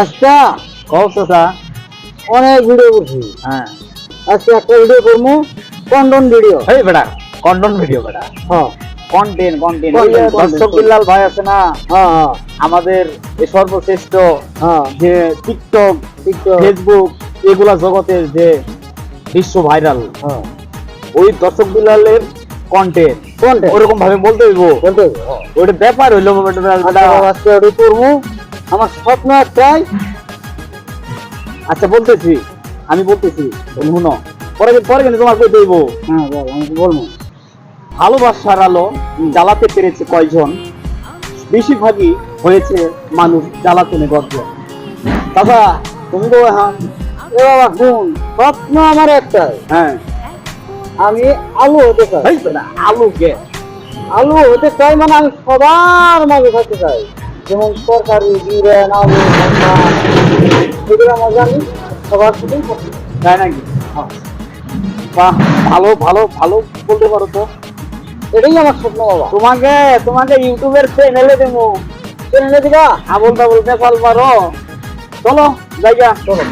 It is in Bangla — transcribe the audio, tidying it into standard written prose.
আচ্ছা কও চাচা। অনেক ভিডিও করছি, হ্যাঁ আজকে একটা ভিডিও করবো, কন্ডন ভিডিও। এই বেটা কন্টেন্ট ভিডিও বেটা, হ্যাঁ কন্টেন্ট কন্টেন্ট। Content, দর্শক content. বিল্লাল ভাই আছে না হ্যাঁ হ্যাঁ আমাদের, এই সর্বশ্রেষ্ঠ হ্যাঁ যে টিকটক টিকটক ফেসবুক এগুলা জগতের যে বিশ্ব ভাইরাল, হ্যাঁ ওই দর্শক বিল্লালের কন্টেন্ট কন্টেন্ট ওরকম ভাবে বলতে হইব। বলতে ওইটা ব্যাপার হইলো বেটা। আজকে ওটা করবো, আমার স্বপ্ন একটাই। আচ্ছা বলতেছি, আমি বলতেছি শুনো, পরে পরে কিন্তু তোমার কইতে হইব। হ্যাঁ বল, আমি তো বলবো। ভালোবাসার আলো জ্বালাতে পেরেছে কয়জন, বেশিরভাগই হয়েছে মানুষ জ্বালাতনে গর্জন। দাদা তুমি তো হ্যাঁ এ বাবা শুন, স্বপ্ন আমার একটাই, হ্যাঁ আমি আলু হতে চাই। এই বেটা, আলু কে আলু হতে চাই মানে আমি সবার মাঝে থাকতে চাই, যেমন তরকারি বিরিয়ানি আলু ভর্তা, এগুলো মজা আমি সবার সাথেই করতে চাই। তাই নাকি? বাহ, ভালো ভালো ভালো বলতে পারো তো। এটাই আমার স্বপ্ন বাবা। তোমাকে তোমাকে ইউটিউবের চ্যানেলে দেবো, চ্যানেলে দিবা? আবল তাবল নেপাল পারো। চলো জায়গা চলো।